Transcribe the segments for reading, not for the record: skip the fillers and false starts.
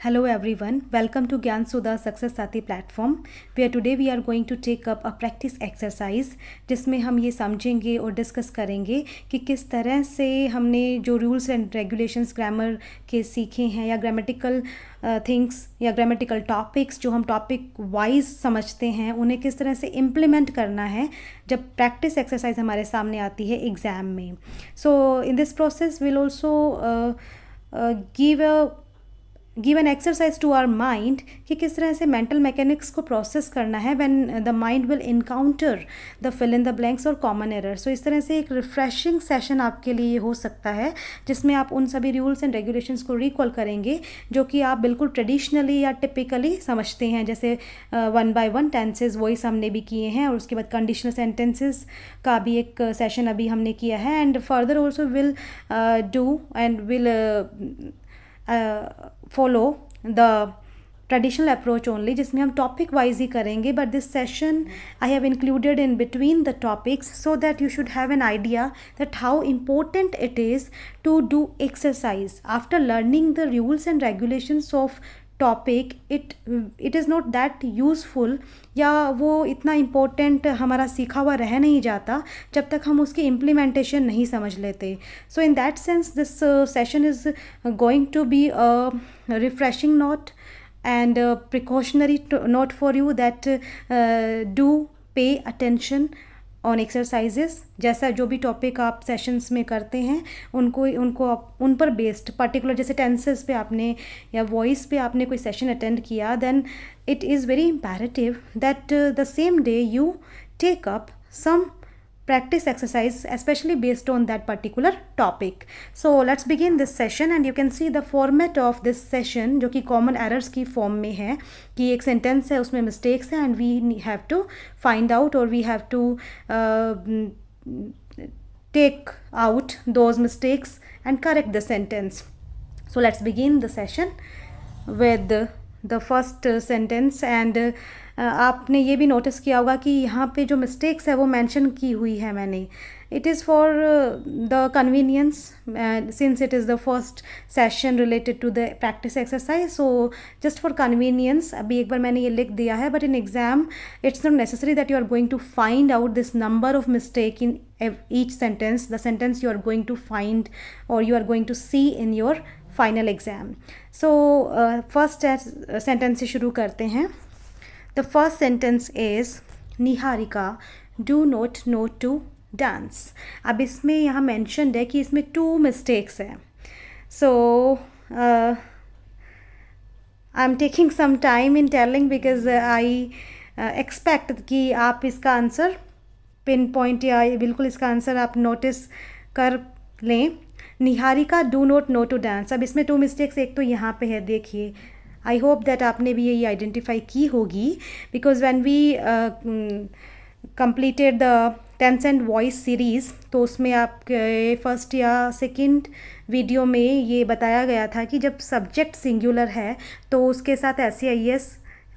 Hello everyone, welcome to Gyan Sudha Success Sati platform where today we are going to take up a practice exercise जिसमें हम ये समझेंगे और discuss करेंगे कि किस तरह से हमने जो रूल्स एंड रेगुलेशंस ग्रामर के सीखे हैं या ग्रामेटिकल थिंग्स या ग्रामेटिकल टॉपिक्स जो हम टॉपिक वाइज समझते हैं उन्हें किस तरह से इम्प्लीमेंट करना है जब प्रैक्टिस एक्सरसाइज हमारे सामने आती है एग्ज़ाम में. So in this process will also give an exercise to our mind कि किस तरह से मेंटल मैकेनिक्स को प्रोसेस करना है when the mind will encounter the fill in the blanks और कॉमन एरर. सो इस तरह से एक रिफ्रेशिंग सेशन आपके लिए हो सकता है जिसमें आप उन सभी रूल्स एंड रेगुलेशंस को रिकॉल करेंगे जो कि आप बिल्कुल ट्रेडिशनली या टिपिकली समझते हैं. जैसे 1 by 1 टेंसेज वॉइस हमने भी किए हैं और उसके बाद कंडीशनल सेंटेंसेस का भी एक सेशन अभी हमने किया है. And further also will do and will follow the traditional approach only जिसमें हम topic wise ही करेंगे. But this session I have included in between the topics so that you should have an idea that how important it is to do exercise. After learning the rules and regulations of topic it is not that useful या वो इतना important हमारा सीखा हुआ रह नहीं जाता जब तक हम उसकी इम्प्लीमेंटेशन नहीं समझ लेते. So in that sense this session is going to be a refreshing note and precautionary note for you that do pay attention on exercises. जैसा जो भी टॉपिक आप सेशंस में करते हैं उनको उन पर बेस्ड पर्टिकुलर जैसे टेंसेस पे आपने या वॉइस पे आपने कोई सेशन अटेंड किया then it is very imperative that the same day you take up some practice exercise especially based on that particular topic. So let's begin this session and you can see the format of this session जो कि common errors की form में है कि एक sentence है उसमें mistakes है and we have to find out or we have to take out those mistakes and correct the sentence. So let's begin the session with the first sentence and आपने ये भी नोटिस किया होगा कि यहाँ पे जो मिस्टेक्स है वो मेंशन की हुई है मैंने. It is for the convenience since it is the first session related to the practice exercise. So just for convenience अभी एक बार मैंने ये लिख दिया है but in exam it's not necessary that you are going to find out this number of mistake in each sentence. The sentence you are going to find or you are going to see in your final exam. So first sentence से शुरू करते हैं. The first sentence is Niharika do not know to dance. अब इसमें यहाँ mentioned है कि इसमें 2 mistakes हैं. So I'm taking some time in telling because I expect कि आप इसका आंसर पिन पॉइंट या बिल्कुल इसका आंसर आप नोटिस कर लें. Niharika do not know to dance. अब इसमें 2 मिस्टेक्स एक तो यहाँ पे है देखिए. आई होप दैट आपने भी यही आइडेंटिफाई की होगी because when we completed the tense and voice series तो उसमें आपके फर्स्ट या सेकंड वीडियो में ये बताया गया था कि जब सब्जेक्ट सिंगुलर है तो उसके साथ SAIS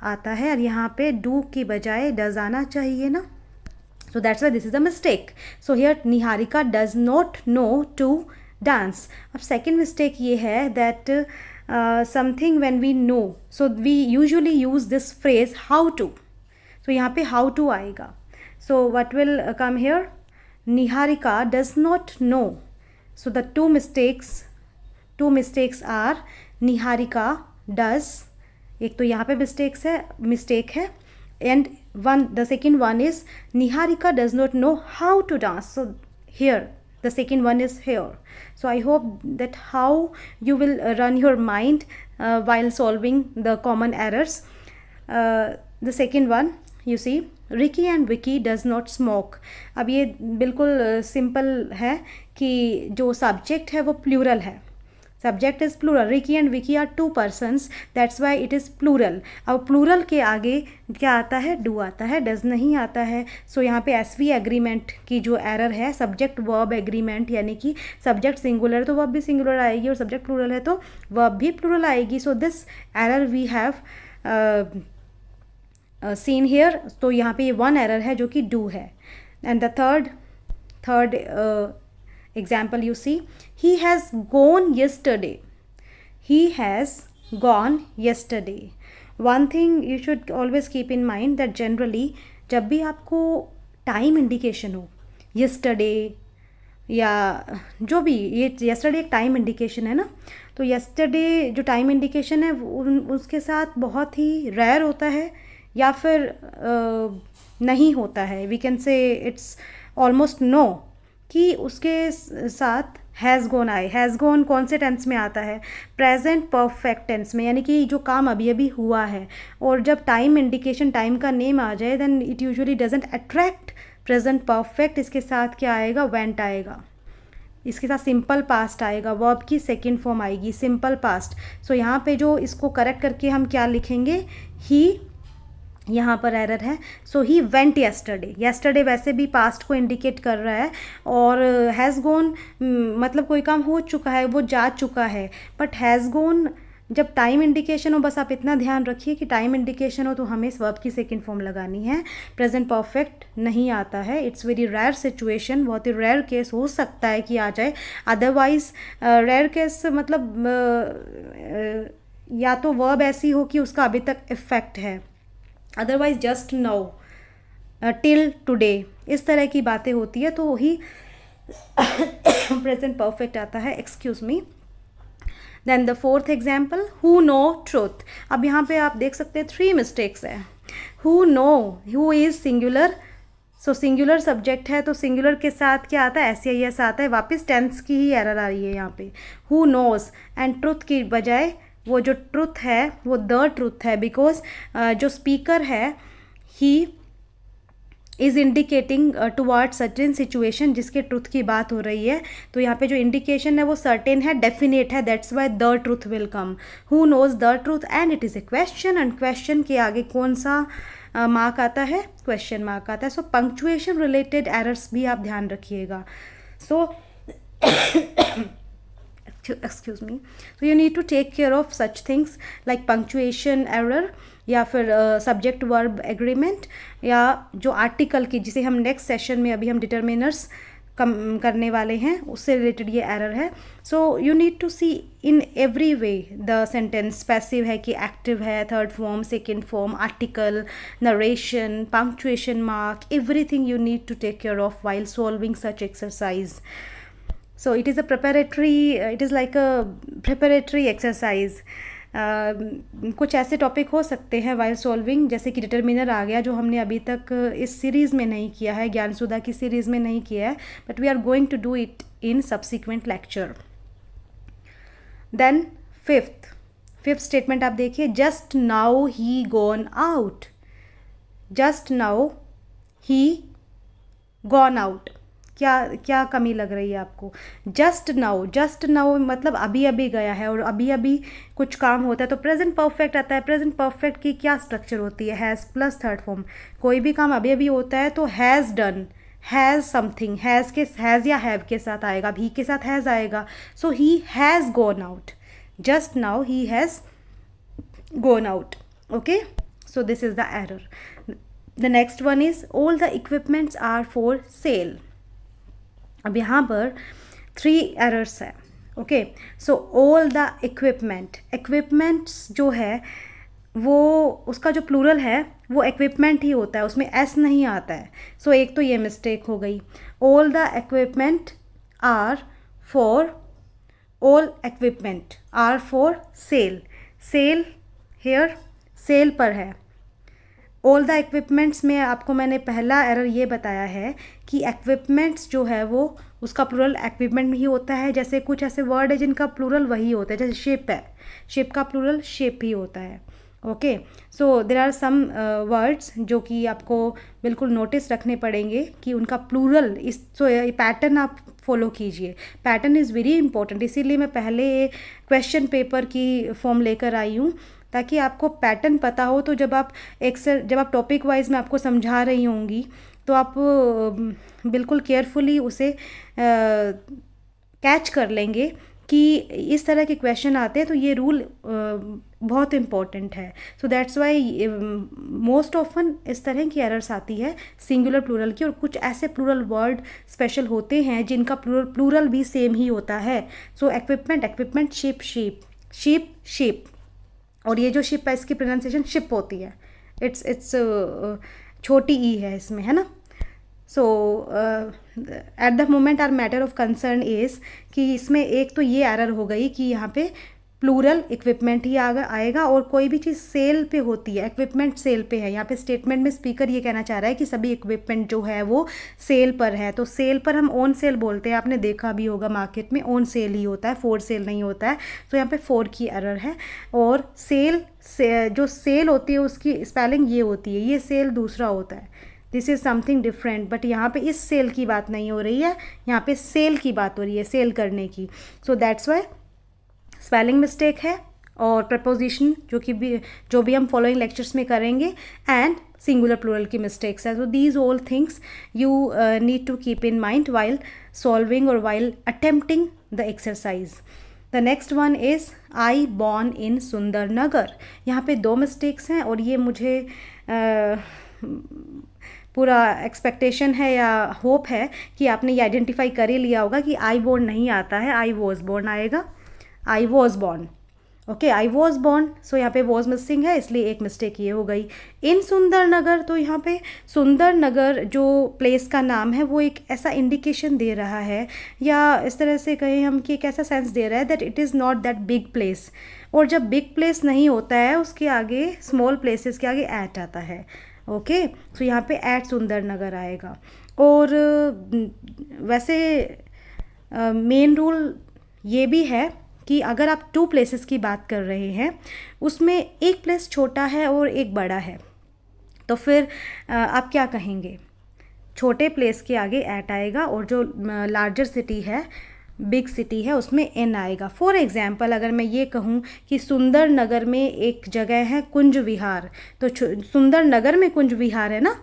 आता है और यहाँ पे डू की बजाय डज आना चाहिए ना. So that's why this is a mistake. So here Niharika does not know to dance. अब second mistake ये है that something when we know, so we usually use this phrase how to. So यहाँ पे how to आएगा. So what will come here? Niharika does not know. So the two mistakes are Niharika does. एक तो यहाँ पे mistake है and the second one is Niharika does not know how to dance. So here the second one is here. So I hope that how you will run your mind while solving the common errors. The second one you see Ricky and Vicky does not smoke. अब ये बिल्कुल simple है कि जो subject है वो plural है. Subject is plural. Ricky and Vicky are 2 persons, that's why it is plural. अब प्लूरल के आगे क्या आता है? डू आता है, डज नहीं आता है. सो यहाँ पे SV एग्रीमेंट की जो एरर है सब्जेक्ट वर्ब एग्रीमेंट यानी कि सब्जेक्ट सिंगुलर है तो वर्ब भी सिंगुलर आएगी और सब्जेक्ट प्लूरल है तो वर्ब भी प्लूरल आएगी. So this error we have seen here. तो यहाँ पे ये 1 एरर है जो कि डू है. And the third example you see he has gone yesterday. He has gone yesterday. One thing you should always keep in mind that generally जब भी आपको टाइम इंडिकेशन हो, yesterday या जो भी, ये yesterday एक टाइम इंडिकेशन है ना, तो yesterday जो टाइम इंडिकेशन है उसके साथ बहुत ही रेयर होता है या फिर नहीं होता है, we can say it's almost no, कि उसके साथ हैज़ गोन आए. हैज़ गोन कौन से टेंस में आता है? प्रेजेंट परफेक्ट टेंस में, यानी कि जो काम अभी अभी हुआ है. और जब टाइम इंडिकेशन, टाइम का नेम आ जाए, then it usually doesn't attract present perfect. इसके साथ क्या आएगा? वेंट आएगा. इसके साथ सिंपल पास्ट आएगा, वर्ब की सेकंड फॉर्म आएगी सिंपल पास्ट. सो यहाँ पे जो इसको करेक्ट करके हम क्या लिखेंगे? ही, यहाँ पर एरर है. सो ही वेंट येस्टरडे. येस्टरडे वैसे भी पास्ट को इंडिकेट कर रहा है, और हैज़ गोन मतलब कोई काम हो चुका है, वो जा चुका है. बट हैज़ गोन जब टाइम इंडिकेशन हो, बस आप इतना ध्यान रखिए कि टाइम इंडिकेशन हो तो हमें इस वर्ब की सेकंड फॉर्म लगानी है. प्रेजेंट परफेक्ट नहीं आता है. इट्स वेरी रेयर सिचुएशन, बहुत ही रेयर केस हो सकता है कि आ जाए. अदरवाइज रेयर केस मतलब या तो वर्ब ऐसी हो कि उसका अभी तक इफेक्ट है, otherwise just now, till today, इस तरह की बातें होती है तो ही प्रेजेंट परफेक्ट आता है. Excuse me. Then the fourth example, who know truth. अब यहाँ पे आप देख सकते हैं 3 मिस्टेक्स है. Who know, who is singular, so singular subject है, तो सिंगुलर के साथ क्या आता है? एस या एस आता है. वापस टेंस की ही एरर आ रही है यहाँ पे. हु नोज, एंड ट्रूथ की बजाय वो जो ट्रुथ है वो द ट्रुथ है, बिकॉज जो स्पीकर है he is indicating toward certain situation जिसके ट्रुथ की बात हो रही है. तो यहाँ पे जो इंडिकेशन है वो सर्टेन है, डेफिनेट है, that's why the truth will come. Who knows the truth, and it is a question, and question के आगे कौन सा मार्क आता है? क्वेश्चन मार्क आता है. सो पंक्चुएशन रिलेटेड एरर्स भी आप ध्यान रखिएगा. सो excuse me, so you need to take care of such things like punctuation error या फिर subject verb agreement, या जो आर्टिकल की, जिसे हम नेक्स्ट सेशन में अभी हम डिटर्मिनर्स करने वाले हैं, उससे रिलेटेड ये एरर है. So you need to see in every way the sentence. Passive है कि एक्टिव है, third form, second form, article, narration, punctuation mark, everything you need to take care of while solving such exercise. So it is a preparatory, it is like a preparatory exercise. कुछ ऐसे topic हो सकते हैं while solving, जैसे कि determiner आ गया, जो हमने अभी तक इस सीरीज़ में नहीं किया है, ज्ञानसुधा की सीरीज़ में नहीं किया है, but we are going to do it in subsequent lecture. Then fifth statement आप देखिए, जस्ट नाउ ही गॉन आउट. जस्ट नाउ ही गॉन आउट, क्या कमी लग रही है आपको? जस्ट नाउ मतलब अभी अभी गया है, और अभी अभी कुछ काम होता है तो प्रेजेंट परफेक्ट आता है. प्रेजेंट परफेक्ट की क्या स्ट्रक्चर होती है? Has plus third form. कोई भी काम अभी अभी होता है तो has done, has something, has या हैव के साथ आएगा, भी के साथ हैज़ आएगा. So he has gone out. Just now he has gone out. Okay, so this is the error. The next one is all the equipments are for sale. अब यहाँ पर 3 एरर्स है. Okay, so all the equipments जो है वो, उसका जो plural है वो इक्विपमेंट ही होता है, उसमें एस नहीं आता है. सो एक तो ये मिस्टेक हो गई. All the equipment are for, all equipment are for sale. Sale here sale पर है. ऑल द इक्विपमेंट्स में आपको मैंने पहला एरर ये बताया है कि इक्विपमेंट्स जो है वो उसका प्लूरल इक्विपमेंट ही होता है. जैसे कुछ ऐसे वर्ड है जिनका प्लूरल वही होता है, जैसे शिप है, शिप का प्लूरल शिप ही होता है. Okay, so there are some words जो कि आपको बिल्कुल नोटिस रखने पड़ेंगे कि उनका प्लूरल इस, सो ये पैटर्न आप फॉलो कीजिए. पैटर्न इज़ वेरी इंपॉर्टेंट, इसीलिए मैं पहले क्वेश्चन पेपर की फॉर्म लेकर आई हूँ, ताकि आपको पैटर्न पता हो. तो जब आप टॉपिक वाइज में आपको समझा रही होंगी तो आप बिल्कुल केयरफुली उसे कैच कर लेंगे कि इस तरह के क्वेश्चन आते हैं, तो ये रूल बहुत इम्पॉर्टेंट है. सो दैट्स वाई मोस्ट ऑफन इस तरह की एरर्स आती है सिंगुलर प्लूरल की, और कुछ ऐसे प्लूरल वर्ड स्पेशल होते हैं जिनका प्लूरल भी सेम ही होता है. सो इक्विपमेंट, शिप, शीप. और ये जो शिप है इसकी प्रोनाउंसिएशन शिप होती है, इट्स छोटी ई है इसमें, है ना। So at the moment our matter of concern is कि इसमें एक तो ये एरर हो गई कि यहाँ पे प्लूरल इक्विपमेंट ही आएगा, और कोई भी चीज़ सेल पे होती है, इक्विपमेंट सेल पे है। यहाँ पे स्टेटमेंट में स्पीकर ये कहना चाह रहा है कि सभी इक्विपमेंट जो है वो सेल पर है, तो सेल पर हम ऑन सेल बोलते हैं, आपने देखा भी होगा मार्केट में ऑन सेल ही होता है, फॉर सेल नहीं होता है। तो यहाँ पे फॉर की एरर है, और सेल जो सेल होती है उसकी स्पेलिंग ये होती है, ये सेल दूसरा होता है, this is something different. But यहाँ पे इस सेल की बात नहीं हो रही है, यहाँ पे सेल की बात हो रही है, सेल करने की। सो दैट्स वाई स्पेलिंग मिस्टेक है, और प्रपोजिशन जो भी हम फॉलोइंग लेक्चर्स में करेंगे, एंड सिंगुलर प्लूरल की मिस्टेक्स है। So these all things you need to keep in mind while solving और while attempting the exercise. The next one is I born in Sundarnagar. यहाँ पे 2 मिस्टेक्स हैं, और ये मुझे पूरा एक्सपेक्टेशन है या होप है कि आपने ये आइडेंटिफाई कर ही लिया होगा कि आई बॉर्न नहीं आता है, आई वॉज बॉर्न आएगा, I was born. Okay, I was born, so यहाँ पे वॉज मिसिंग है, इसलिए एक मिस्टेक ये हो गई। इन सुंदरनगर, तो यहाँ पे सुंदरनगर जो प्लेस का नाम है वो एक ऐसा इंडिकेशन दे रहा है, या इस तरह से कहें हम कि एक ऐसा सेंस दे रहा है that it is not that big place. और जब बिग प्लेस नहीं होता है उसके आगे स्मॉल प्लेसेस के आगे एट आता है। ओके, तो यहाँ पे एट सुंदरनगर आएगा। और वैसे मेन रूल ये भी है कि अगर आप 2 प्लेसेस की बात कर रहे हैं, उसमें एक प्लेस छोटा है और एक बड़ा है, तो फिर आप क्या कहेंगे? छोटे प्लेस के आगे एट आएगा, और जो लार्जर सिटी है, बिग सिटी है, उसमें एन आएगा। फॉर एग्जाम्पल, अगर मैं ये कहूँ कि सुंदरनगर में एक जगह है कुंज विहार, तो सुंदरनगर में कुंज विहार है ना,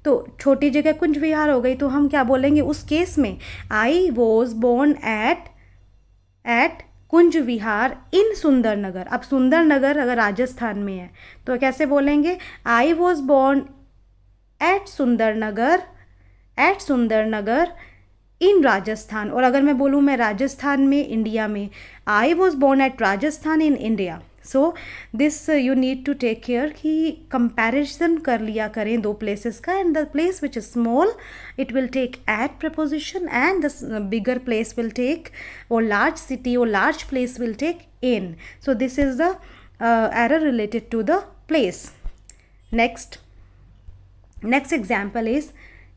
तो छोटी जगह कुंज विहार हो गई, तो हम क्या बोलेंगे उस केस में? I was born at Kunj Vihar in Sundarnagar. अब सुंदरनगर अगर राजस्थान में है तो कैसे बोलेंगे? I was born at Sundarnagar in Rajasthan. और अगर मैं बोलूँ मैं राजस्थान में, इंडिया में, I was born at Rajasthan in India. So this you need to take care कि कंपैरिजन कर लिया करें 2 प्लेसेस का, and the place which is small it will take at preposition, and the bigger place will take, और large city और large place will take in. So this is the error related to the place. Next example is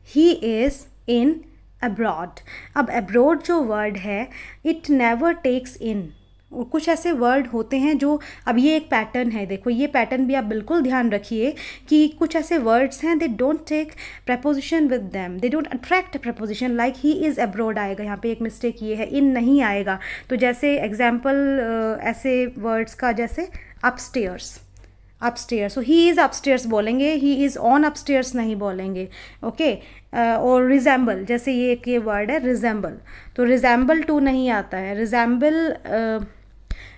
he is in abroad. अब abroad जो word है, it never takes in. और कुछ ऐसे word होते हैं जो, अब ये एक पैटर्न है, देखो ये पैटर्न भी आप बिल्कुल ध्यान रखिए कि कुछ ऐसे वर्ड्स हैं they don't take preposition with them, they don't attract preposition, like he is abroad आएगा, यहाँ पे एक मिस्टेक ये है, इन नहीं आएगा। तो जैसे एग्जाम्पल ऐसे वर्ड्स का, जैसे upstairs, so he is upstairs बोलेंगे, ही इज़ ऑन अपस्टेयर्स नहीं बोलेंगे। ओके, और रिजेंबल, जैसे ये एक ये वर्ड है रिजेंबल, तो रिजेंबल टू नहीं आता है, resemble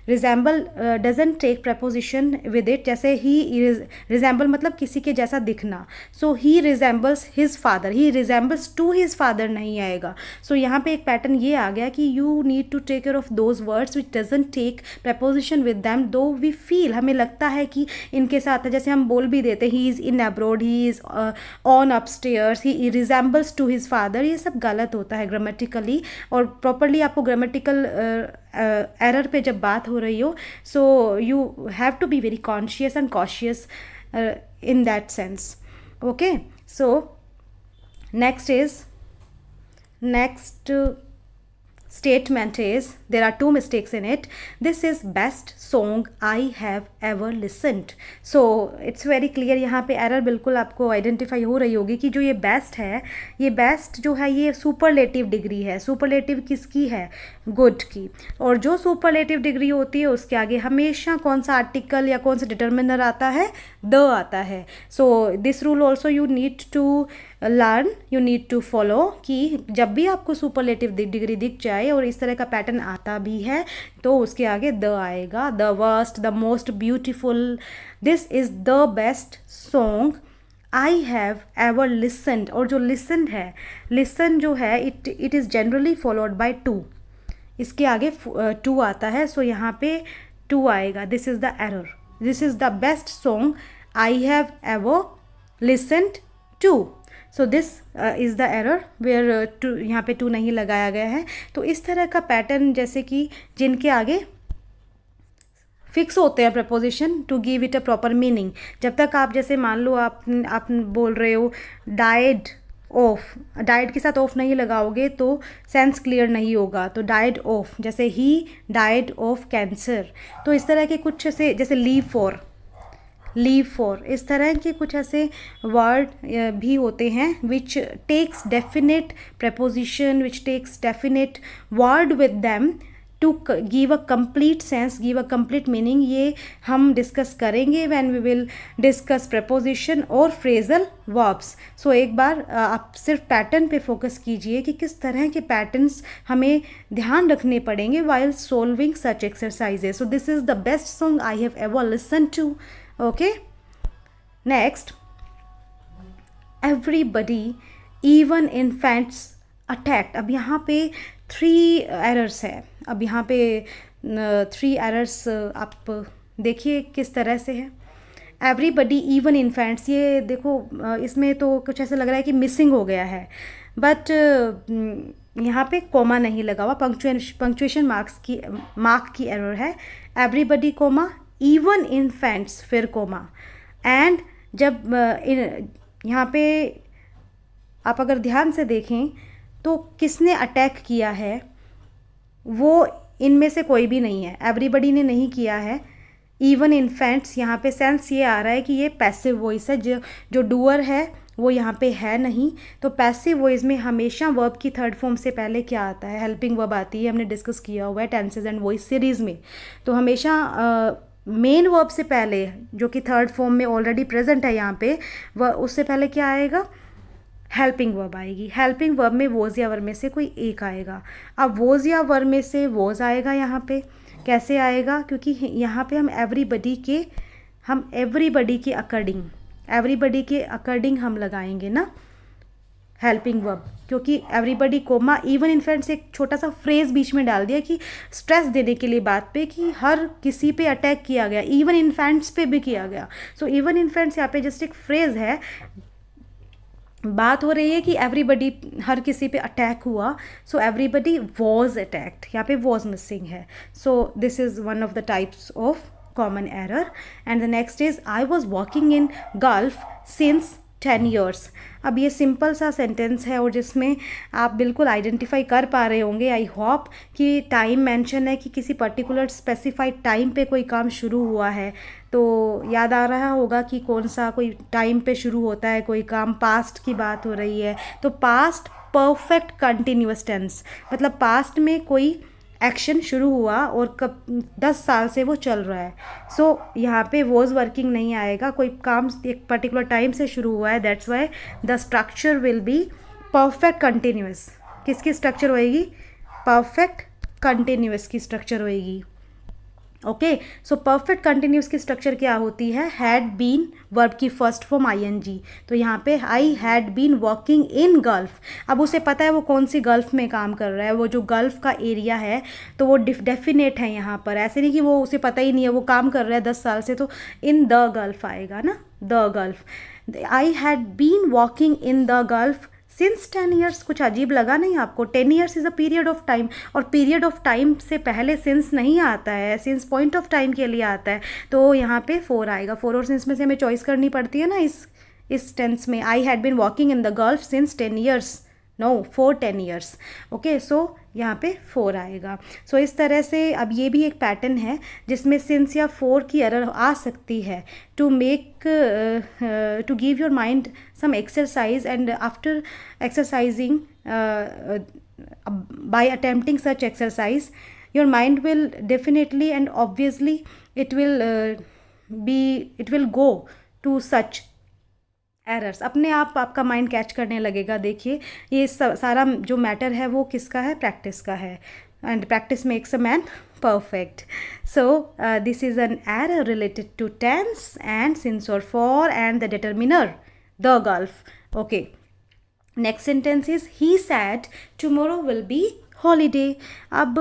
doesn't take preposition with it. जैसे ही रिजेंबल मतलब किसी के जैसा दिखना, so he resembles his father, he resembles to his father नहीं आएगा। सो यहाँ पे एक पैटर्न ये आ गया कि you need to take care of those words which doesn't take preposition with them, though we feel, हमें लगता है कि इनके साथ है, जैसे हम बोल भी देते he is in abroad, he is on upstairs, he resembles to his father, ये सब गलत होता है ग्रामेटिकली। और प्रॉपरली आपको ग्रामेटिकल एरर पे जब बात हो रही हो, so you have to be very conscious and cautious in that sense. Okay, so next statement is, there are 2 mistakes in it. This is best song I have ever listened. So it's very clear, यहाँ पे error बिल्कुल आपको identify हो रही होगी कि जो ये बेस्ट है, ये बेस्ट जो है ये सुपरलेटिव डिग्री है। सुपरलेटिव किसकी है? गुड की। और जो सुपरलेटिव डिग्री होती है उसके आगे हमेशा कौन सा आर्टिकल या कौन सा डिटर्मिनर आता है? द आता है। So this rule also you need to learn, you need to follow, कि जब भी आपको सुपरलेटिव डिग्री दिख जाए और इस तरह का पैटर्न आता भी है तो उसके आगे द आएगा। The worst, the most beautiful, this is the best song I have ever listened. और जो लिसन्ड है, लिसन जो है it is generally followed by two, इसके आगे टू आता है, सो यहाँ पे टू आएगा। This is the error, this is the best song I have ever listened to. So this is the error where to, यहाँ पे टू नहीं लगाया गया है. तो इस तरह का पैटर्न, जैसे कि जिनके आगे फिक्स होते हैं preposition to give it a proper meaning. जब तक आप, जैसे मान लो आप बोल रहे हो डाइड ऑफ, डाइड के साथ ऑफ नहीं लगाओगे तो सेंस क्लियर नहीं होगा. तो डाइड ऑफ, जैसे ही डाइड ऑफ कैंसर. तो इस तरह के कुछ ऐसे, जैसे लीव फॉर, इस तरह के कुछ ऐसे वर्ड भी होते हैं which takes definite preposition, which takes definite word with them to give a complete sense, give a complete meaning. ये हम डिस्कस करेंगे when we will discuss preposition और फ्रेजल वर्ब्स. सो एक बार आप सिर्फ पैटर्न पे फोकस कीजिए कि किस तरह के पैटर्न्स हमें ध्यान रखने पड़ेंगे while solving such exercises. So this is the best song I have ever listened to. Okay, next, everybody even infants attacked. अब यहाँ पे 3 एरर्स है. अब यहाँ पे 3 एरर्स आप देखिए किस तरह से है. एवरीबडी इवन इन्फेंट्स, ये देखो इसमें तो कुछ ऐसा लग रहा है कि मिसिंग हो गया है, बट यहाँ पे कोमा नहीं लगा हुआ. पंक्चुएशन मार्क की एरर है. एवरीबडी कोमा, इवन इन्फेंट्स, फिर कोमा. एंड जब यहाँ पे आप अगर ध्यान से देखें तो किसने अटैक किया है, वो इनमें से कोई भी नहीं है. एवरीबडी ने नहीं किया है. इवन इन्फेंट्स, यहाँ पे सेंस ये आ रहा है कि ये पैसिव वॉइस है. जो डूअर है वो यहाँ पे है नहीं. तो पैसिव वॉइस में हमेशा वर्ब की थर्ड फॉर्म से पहले क्या आता है, हेल्पिंग वर्ब आती है. हमने डिस्कस किया हुआ है टेंसेज एंड वॉइस सीरीज़ में. तो हमेशा मेन वर्ब से पहले, जो कि थर्ड फॉर्म में ऑलरेडी प्रेजेंट है यहाँ पे, वह उससे पहले क्या आएगा, हेल्पिंग वर्ब आएगी. हेल्पिंग वर्ब में वोज या वर में से कोई एक आएगा. अब वोज या वर में से वोज आएगा. यहाँ पे कैसे आएगा, क्योंकि यहाँ पे हम एवरीबडी के अकॉर्डिंग हम लगाएंगे ना हेल्पिंग वर्ब, क्योंकि एवरीबडी कोमा इवन इन्फेंट्स, एक छोटा सा फ्रेज बीच में डाल दिया कि स्ट्रेस देने के लिए बात पे कि हर किसी पे अटैक किया गया, इवन इन्फेंट्स पे भी किया गया. सो इवन इन्फेंट्स यहाँ पे जस्ट एक फ्रेज है. बात हो रही है कि एवरीबडी, हर किसी पे अटैक हुआ. सो एवरीबडी वॉज अटैक्ड, यहाँ पे वॉज मिसिंग है. So this is one of the types of common error. And the next is I was walking in gulf since 10 years. अब ये सिंपल सा सेंटेंस है और जिसमें आप बिल्कुल आइडेंटिफाई कर पा रहे होंगे, आई होप, कि टाइम मेंशन है कि किसी पर्टिकुलर स्पेसिफाइड टाइम पे कोई काम शुरू हुआ है. तो याद आ रहा होगा कि कौन सा कोई टाइम पे शुरू होता है कोई काम. पास्ट की बात हो रही है, तो पास्ट परफेक्ट कंटिन्यूअस टेंस, मतलब पास्ट में कोई एक्शन शुरू हुआ और कब 10 साल से वो चल रहा है. सो यहाँ पे वॉज वर्किंग नहीं आएगा. कोई काम एक पर्टिकुलर टाइम से शुरू हुआ है, that's why the structure will be perfect continuous. किसकी स्ट्रक्चर होएगी, परफेक्ट कंटिन्यूअस की स्ट्रक्चर होएगी. ओके, सो परफेक्ट कंटिन्यूस की स्ट्रक्चर क्या होती है, हैड बीन वर्ब की फर्स्ट फॉर्म ING. तो यहाँ पे I had been working in Gulf. अब उसे पता है वो कौन सी गल्फ में काम कर रहा है, वो जो गल्फ का एरिया है, तो वो डेफिनेट है यहाँ पर. ऐसे नहीं कि वो उसे पता ही नहीं है, वो काम कर रहा है 10 साल से, तो इन द गल्फ आएगा ना, the Gulf. I had been walking in the Gulf since 10 years. कुछ अजीब लगा नहीं आपको? 10 years is a period of time, और पीरियड ऑफ टाइम से पहले सिंस नहीं आता है, सिंस पॉइंट ऑफ टाइम के लिए आता है. तो यहाँ पे 4 आएगा. 4 और सिंस में से हमें चॉइस करनी पड़ती है ना इस टेंस में. I had been walking in the Gulf since 10 years, no, for 10 years. Okay, so यहाँ पे 4 आएगा. सो इस तरह से अब ये भी एक पैटर्न है जिसमें सिंस या 4 की एरर आ सकती है. To give your mind some exercise, and after exercising by attempting such exercise, your mind will definitely and obviously it will go to such errors. अपने आप आपका माइंड कैच करने लगेगा. देखिए ये सारा जो मैटर है वो किसका है, प्रैक्टिस का है. and practice makes a man perfect. So this is an error related to tense and since or for and the determiner, the Gulf. Okay, next sentence is he said tomorrow will be holiday. अब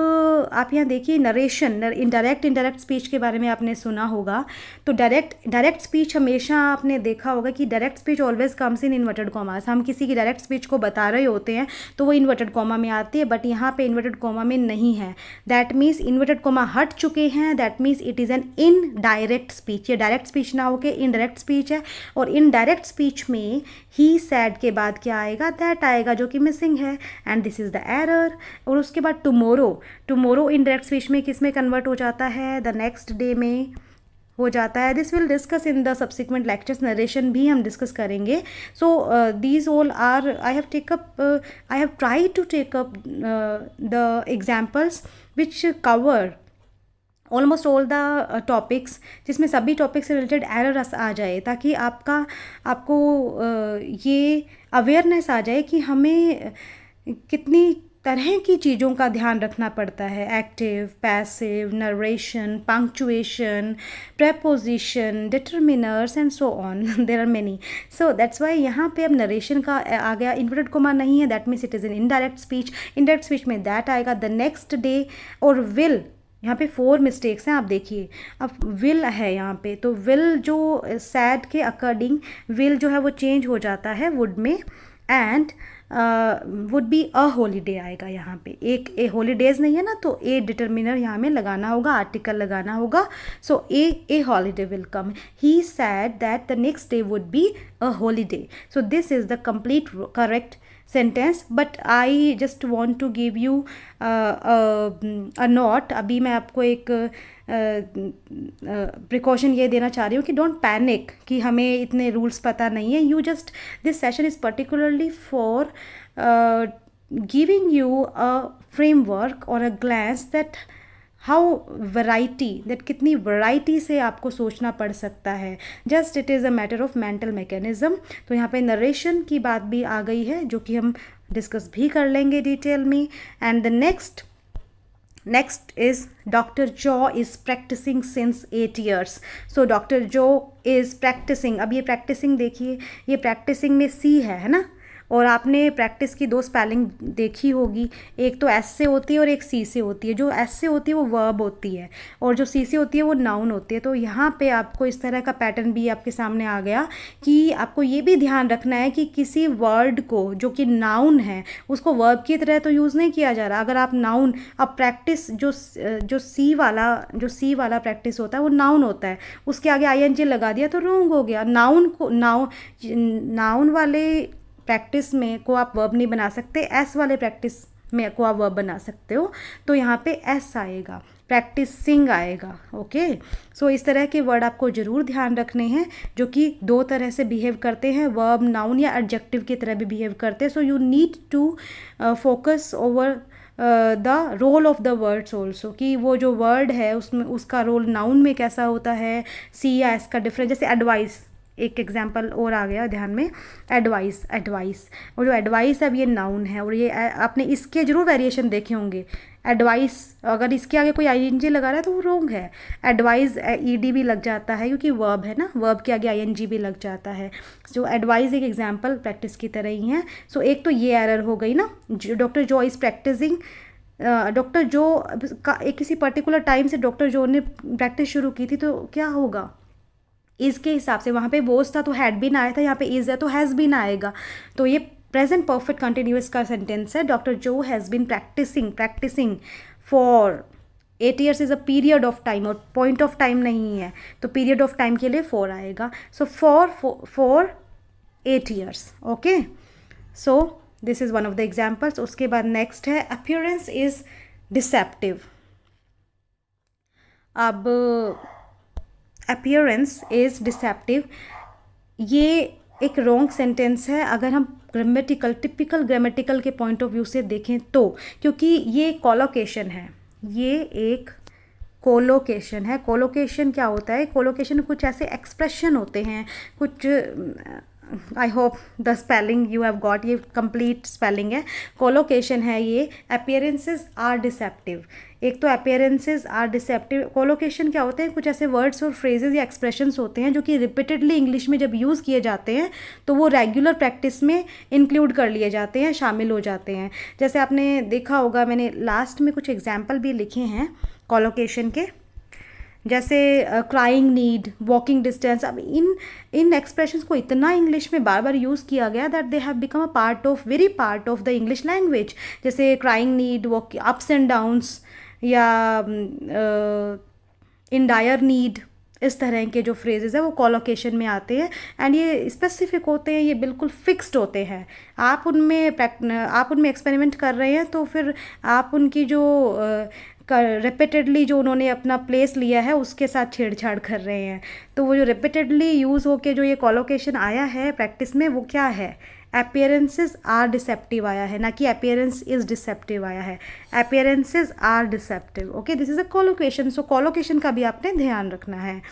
आप यहाँ देखिए narration, indirect speech के बारे में आपने सुना होगा। तो डायरेक्ट स्पीच हमेशा आपने देखा होगा कि direct speech always comes in inverted commas. हम किसी की डायरेक्ट स्पीच को बता रहे होते हैं तो वो इन्वर्टेड कॉमा में आती है, बट यहाँ पे इन्वर्टेड कॉमा में नहीं है। दैट मीन्स इन्वर्टेड कॉमा हट चुके हैं, that means it is an indirect speech. ये डायरेक्ट स्पीच ना होके इनडायरेक्ट स्पीच है। और इनडायरेक्ट स्पीच में ही सैड के बाद क्या आएगा, दैट आएगा, जो कि मिसिंग है, and this is the error. और उसके बाद टुमोरो इनडायरेक्ट स्पीच में किस में कन्वर्ट हो जाता है, द नेक्स्ट डे में हो जाता है। This will discuss in the subsequent lectures, narration भी हम डिस्कस करेंगे। So these all are I have try to take up the examples which cover almost all the topics, जिसमें सभी टॉपिक से रिलेटेड एरर आ जाए, ताकि आपको ये अवेयरनेस आ जाए कि हमें कितनी तरह की चीज़ों का ध्यान रखना पड़ता है। Active, passive, narration, punctuation, preposition, determiners and so on, there are many. So that's why यहाँ पे अब नरेशन का आ गया, इन्वर्टेड कॉमा नहीं है, that means it is an indirect speech. Indirect speech में दैट आएगा, द नेक्स्ट डे। और विल, यहाँ पे 4 मिस्टेक्स हैं, आप देखिए। अब विल है यहाँ पे, तो विल जो सैड के अकॉर्डिंग विल जो है वो चेंज हो जाता है वुड में, and would be a holiday आएगा यहाँ पे। एक ए हॉलीडेज नहीं है ना, तो ए डिटर्मिनर यहाँ में लगाना होगा, आर्टिकल लगाना होगा। So a holiday will come. He said that the next day would be a holiday. So this is the complete correct sentence, but I just want to give you a note. अभी मैं आपको एक precaution ये देना चाह रही हूँ कि डोंट पैनिक कि हमें इतने रूल्स पता नहीं है। You just, this session is particularly for giving you a framework और a glance that how variety, that कितनी वैरायटी से आपको सोचना पड़ सकता है। Just it is a matter of mental mechanism. तो यहाँ पे नरेशन की बात भी आ गई है, जो कि हम डिस्कस भी कर लेंगे डिटेल में। And the next is Dr. Jo is practicing since 8 years. So Dr. Jo is practicing. अब ये practicing देखिए, ये practicing में C है ना। और आपने प्रैक्टिस की 2 स्पेलिंग देखी होगी, एक तो एस से होती है और एक सी से होती है। जो एस से होती है वो वर्ब होती है, और जो सी से होती है वो नाउन होती है। तो यहाँ पे आपको इस तरह का पैटर्न भी आपके सामने आ गया कि आपको ये भी ध्यान रखना है कि किसी वर्ड को जो कि नाउन है उसको वर्ब की तरह तो यूज़ नहीं किया जा रहा। अगर आप नाउन, अब प्रैक्टिस जो सी वाला प्रैक्टिस होता है वो नाउन होता है, उसके आगे ING लगा दिया तो रॉन्ग हो गया। नाउन वाले प्रैक्टिस में को आप वर्ब नहीं बना सकते, एस वाले प्रैक्टिस में को आप वर्ब बना सकते हो। तो यहाँ पे एस आएगा, प्रैक्टिसिंग आएगा। ओके, सो इस तरह के वर्ड आपको ज़रूर ध्यान रखने हैं, जो कि 2 तरह से बिहेव करते हैं, वर्ब, नाउन या एडजेक्टिव की तरह भी बिहेव करते हैं। So you need to focus over the role of the words also, कि वो जो वर्ड है उसमें उसका रोल नाउन में कैसा होता है, सी या एस का डिफरेंस। जैसे एडवाइस, एक एग्जाम्पल और आ गया ध्यान में, एडवाइस। और जो एडवाइस है अब ये नाउन है, और ये आपने इसके जरूर वेरिएशन देखे होंगे। एडवाइस अगर इसके आगे कोई ING लगा रहा है तो वो रॉन्ग है। एडवाइस ED भी लग जाता है क्योंकि वर्ब है ना, वर्ब के आगे ING भी लग जाता है। जो एडवाइस एक एग्जाम्पल प्रैक्टिस की तरह ही है। सो एक तो ये एरर हो गई ना, डॉक्टर जो इज़ प्रैक्टिसिंग। डॉक्टर जो का एक किसी पर्टिकुलर टाइम से डॉक्टर जो ने प्रैक्टिस शुरू की थी, तो क्या होगा इज़ के हिसाब से, वहाँ पे वोज था तो हैड बीन आया था, यहाँ पे इज़ है तो हैज़ बीन आएगा। तो ये प्रेजेंट परफेक्ट कंटिन्यूअस का सेंटेंस है। डॉक्टर जो has been practising for 8 years is a period of time, और पॉइंट ऑफ टाइम नहीं है, तो पीरियड ऑफ टाइम के लिए 4 आएगा। So for 8 years। Okay, so this is one of the examples. उसके बाद नेक्स्ट है अपीयरेंस इज़ डिसेप्टिव। अब अपीयरेंस इज़ डिसेप्टिव, ये एक रॉन्ग सेंटेंस है अगर हम टिपिकल ग्रामेटिकल के पॉइंट ऑफ व्यू से देखें तो, क्योंकि ये कोलोकेशन है, ये एक कोलोकेशन है। कोलोकेशन क्या होता है? कोलोकेशन कुछ ऐसे एक्सप्रेशन होते हैं, कुछ I hope the spelling you have got, ये कंप्लीट स्पेलिंग है, कोलोकेशन है ये। अपियरेंसेस आर डिसेप्टिव, एक तो अपियरेंसेस आर डिसेप्टिव, कोलोकेशन क्या होते हैं, कुछ ऐसे वर्ड्स और फ्रेजेस या एक्सप्रेशंस होते हैं जो कि रिपीटेडली इंग्लिश में जब यूज़ किए जाते हैं तो वो रेगुलर प्रैक्टिस में इंक्लूड कर लिए जाते हैं, शामिल हो जाते हैं। जैसे आपने देखा होगा, मैंने लास्ट में कुछ एग्जाम्पल भी लिखे हैं कोलोकेशन के, जैसे क्राइंग नीड, वॉकिंग डिस्टेंस। अब इन एक्सप्रेशंस को इतना इंग्लिश में बार बार यूज़ किया गया that they have become a part of, very part of the English language. जैसे crying need, walk, ups and downs, या इन डायर नीड, इस तरह के जो फ्रेजेस है वो कोलोकेशन में आते हैं। एंड ये स्पेसिफिक होते हैं, ये बिल्कुल फिक्स्ड होते हैं। आप उनमें एक्सपेरिमेंट कर रहे हैं तो फिर आप उनकी जो रिपीटेडली जो उन्होंने अपना प्लेस लिया है उसके साथ छेड़छाड़ कर रहे हैं। तो वो जो रिपीटेडली यूज़ होके जो ये कोलोकेशन आया है प्रैक्टिस में, वो क्या है, अपीयरेंसेस आर डिसेप्टिव आया है, ना कि अपीयरेंस इज डिसेप्टिव आया है। Appearances are deceptive, okay, this is a collocation. So collocation का भी आपने ध्यान रखना है।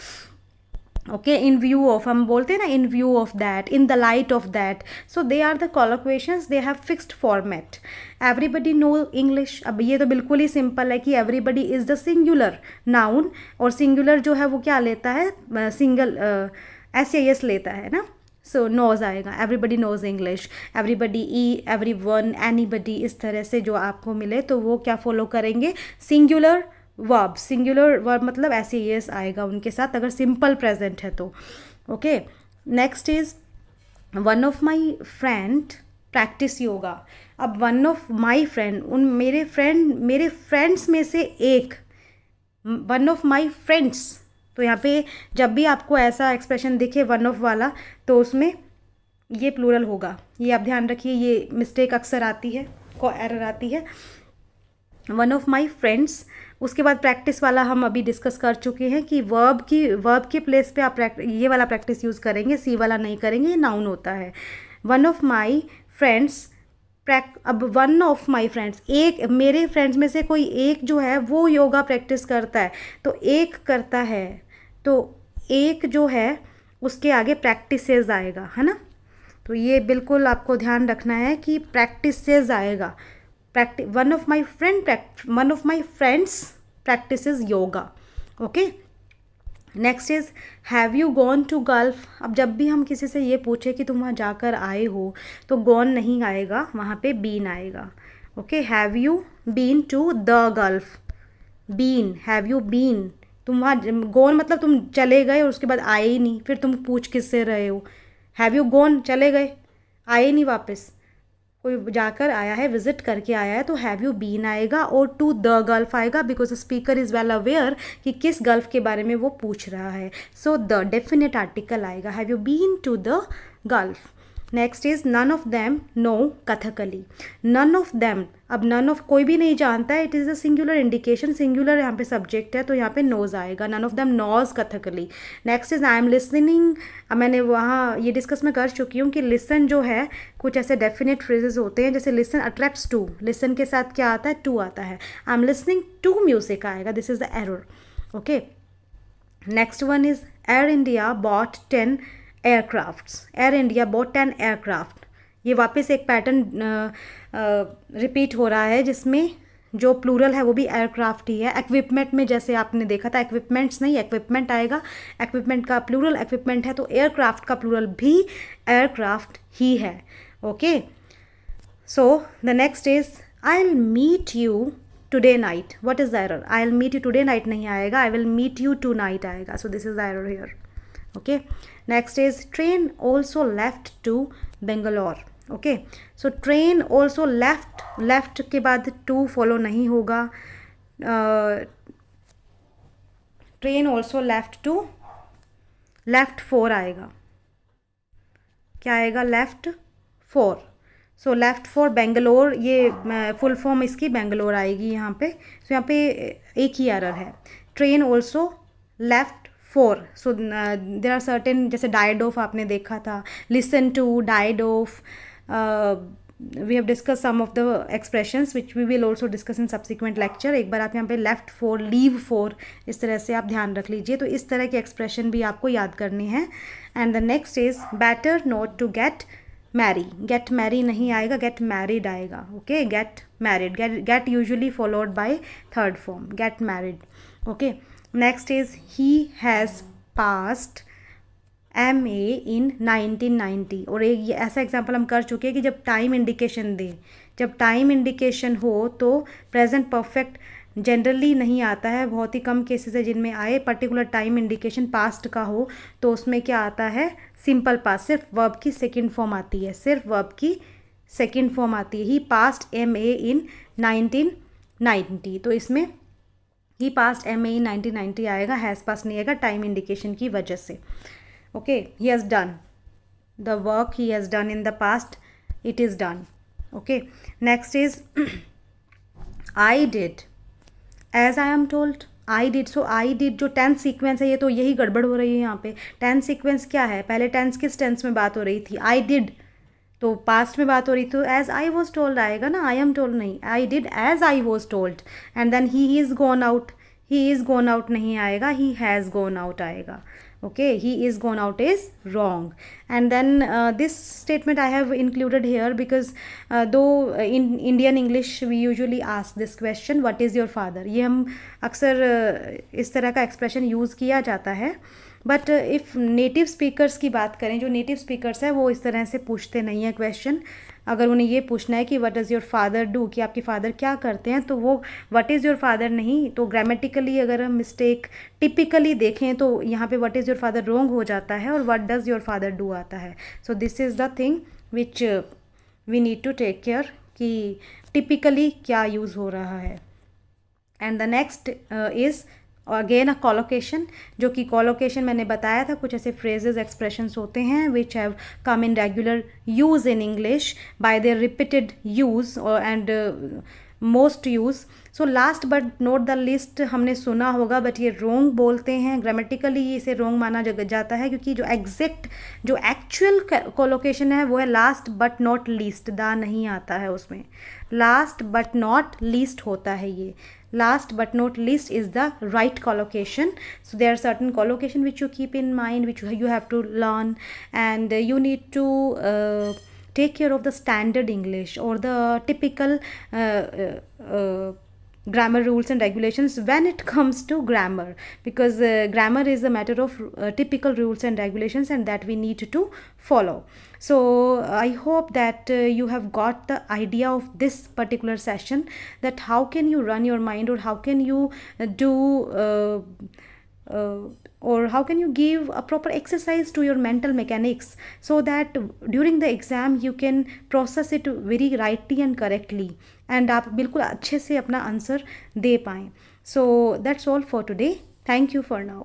ओके, इन व्यू ऑफ, हम बोलते हैं ना, in view of that, in the light of that, so they are the collocations, they have fixed format. Everybody know English, अब ये तो बिल्कुल ही सिंपल है कि everybody is the singular noun, और सिंगुलर जो है वो क्या लेता है, सिंगल SAS लेता है ना, सो नोज आएगा, everybody knows English, everybody, every one, anybody, इस तरह से जो आपको मिले तो वो क्या फॉलो करेंगे, सिंगुलर वर्ब। सिंगुलर वर्ब मतलब SAS आएगा उनके साथ अगर सिंपल प्रेजेंट है तो। Okay, next is one of my friend practice yoga. अब वन ऑफ माई फ्रेंड, उन मेरे फ्रेंड्स में से एक, वन ऑफ माई फ्रेंड्स, तो यहाँ पे जब भी आपको ऐसा एक्सप्रेशन दिखे वन ऑफ वाला तो उसमें ये प्लूरल होगा, ये आप ध्यान रखिए, ये मिस्टेक अक्सर आती है, को एरर आती है। वन ऑफ माई फ्रेंड्स, उसके बाद प्रैक्टिस वाला हम अभी डिस्कस कर चुके हैं कि वर्ब के प्लेस पे आप ये वाला प्रैक्टिस यूज़ करेंगे, सी वाला नहीं करेंगे, ये नाउन होता है। वन ऑफ माई फ्रेंड्स, अब वन ऑफ माई फ्रेंड्स, एक मेरे फ्रेंड्स में से कोई एक जो है वो योगा प्रैक्टिस करता है, तो एक करता है, तो एक जो है उसके आगे प्रैक्टिसेस आएगा, है ना। तो ये बिल्कुल आपको ध्यान रखना है कि प्रैक्टिसेस आएगा। One of my friends practises yoga. Okay, next is have you gone to Gulf. अब जब भी हम किसी से ये पूछे कि तुम वहाँ जाकर आए हो तो गॉन नहीं आएगा, वहाँ पे बीन आएगा। Okay, have you been to the Gulf, been, have you been, तुम वहाँ, गॉन मतलब तुम चले गए और उसके बाद आए ही नहीं, फिर तुम पूछ किससे रहे हो। हैव यू गॉन, चले गए, आए नहीं वापस, कोई जाकर आया है, विजिट करके आया है, तो हैव यू बीन आएगा, और टू द गल्फ आएगा because speaker is well aware कि किस गल्फ के बारे में वो पूछ रहा है। सो द डेफिनेट आर्टिकल आएगा, have you been to the Gulf. Next is none of them know Kathakali. None of them, अब नन ऑफ कोई भी नहीं जानता है, it is a singular indication, singular यहाँ पे सब्जेक्ट है तो यहाँ पे नोज आएगा, none of them knows Kathakali. Next is I am listening. अब मैंने वहाँ ये डिस्कस मैं कर चुकी हूँ कि लिसन जो है कुछ ऐसे डेफिनेट फ्रेजेस होते हैं, जैसे लिसन अट्रैक्ट्स टू, लिसन के साथ क्या आता है, टू आता है, I am listening to music आएगा, this is the error. Okay, next one is Air India bought 10 aircrafts. Air India bought 10 aircraft, ये वापस एक पैटर्न रिपीट हो रहा है जिसमें जो प्लूरल है वो भी एयरक्राफ्ट ही है। इक्विपमेंट में जैसे आपने देखा था इक्विपमेंट्स नहीं, इक्विपमेंट आएगा, इक्विपमेंट का प्लूरल इक्विपमेंट है, तो एयरक्राफ्ट का प्लूरल भी एयरक्राफ्ट ही है। Okay, so the next is I will meet you today night. What is the error, I will meet you today night नहीं आएगा, I will meet you tonight आएगा, so this is the error here. Okay, next is train also left to Bangalore. Okay, so train also left, left के बाद to follow नहीं होगा, train also left to, left 4 आएगा, क्या आएगा, left 4। So left for Bangalore, ये full form इसकी बेंगलोर आएगी यहाँ पे। सो यहाँ पे एक ही एरर है, train also left 4। So there are certain, जैसे डाइड ऑफ आपने देखा था, listen to, died of, we have discuss some of the expressions which we will also discuss in subsequent lecture. एक बार आप यहाँ पे लेफ्ट फॉर, लीव फॉर, इस तरह से आप ध्यान रख लीजिए. तो इस तरह के एक्सप्रेशन भी आपको याद करनी है. And the next is better not to get marry. Get marry नहीं आएगा, गेट मैरिड आएगा. Okay, get married. Get usually followed by third form, get married. Okay, next is he has passed MA इन 1990. और एक ये ऐसा example हम कर चुके हैं कि जब टाइम इंडिकेशन दे, जब टाइम इंडिकेशन हो तो प्रेजेंट परफेक्ट जनरली नहीं आता है. बहुत ही कम केसेस है जिनमें आए. पर्टिकुलर टाइम इंडिकेशन पास्ट का हो तो उसमें क्या आता है, सिंपल पास्ट. सिर्फ वर्ब की सेकेंड फॉर्म आती है, सिर्फ वर्ब की सेकेंड फॉर्म आती है. ही पास्ट MA इन 1990. तो इसमें ही पास्ट MA इन 1990 आएगा, हैज़ पास्ट नहीं आएगा टाइम इंडिकेशन की वजह से. Okay, he has done the work he has done in the past, it is done. Okay, next is I did as I am told. I did, so I did जो tense sequence है ये तो यही गड़बड़ हो रही है यहाँ पे. टेंस सीक्वेंस क्या है, पहले टेंस किस टेंस में बात हो रही थी, I did, तो पास्ट में बात हो रही थी तो एज आई वॉज टोल्ड आएगा ना, आई एम टोल्ड नहीं. I did as I was told. And then he is gone out, he is gone out नहीं आएगा, ही हैज़ गॉन आउट आएगा. Okay, he is gone out is wrong. And then this statement I have included here because though in Indian English we usually ask this question, what is your father. ये हम अक्सर इस तरह का expression use किया जाता है. But if native speakers की बात करें, जो नेटिव स्पीकर्स हैं वो इस तरह से पूछते नहीं हैं क्वेश्चन. अगर उन्हें ये पूछना है कि what does your father do, कि आपके फादर क्या करते हैं, तो वो व्हाट इज़ योर फादर नहीं. तो ग्रामेटिकली अगर हम मिस्टेक टिपिकली देखें तो यहाँ पे what is your father wrong हो जाता है और what does your father do आता है. So this is the thing which we need to take care कि टिपिकली क्या यूज़ हो रहा है. And the next is again a collocation, जो कि कॉलोकेशन मैंने बताया था कुछ ऐसे फ्रेजेस एक्सप्रेशंस होते हैं which have come in regular use in English by there repeated use and most use. So last but not the list हमने सुना होगा, बट ये रोंग बोलते हैं. ग्रामेटिकली इसे रोंग माना जाता है क्योंकि जो एग्जैक्ट जो एक्चुअल कोलोकेशन है वो है लास्ट बट नॉट लीस्ट. दा नहीं आता है उसमें, लास्ट बट नॉट लीस्ट होता है. ये last but not least is the right collocation. So there are certain collocation which you keep in mind, which you have to learn, and you need to take care of the standard English or the typical grammar rules and regulations when it comes to grammar, because grammar is a matter of typical rules and regulations and that we need to follow. So I hope that you have got the idea of this particular session, that how can you run your mind, or how can you do or how can you give a proper exercise to your mental mechanics so that during the exam you can process it very rightly and correctly and आप बिल्कुल अच्छे से अपना answer दे पाएँ. So that's all for today. Thank you for now.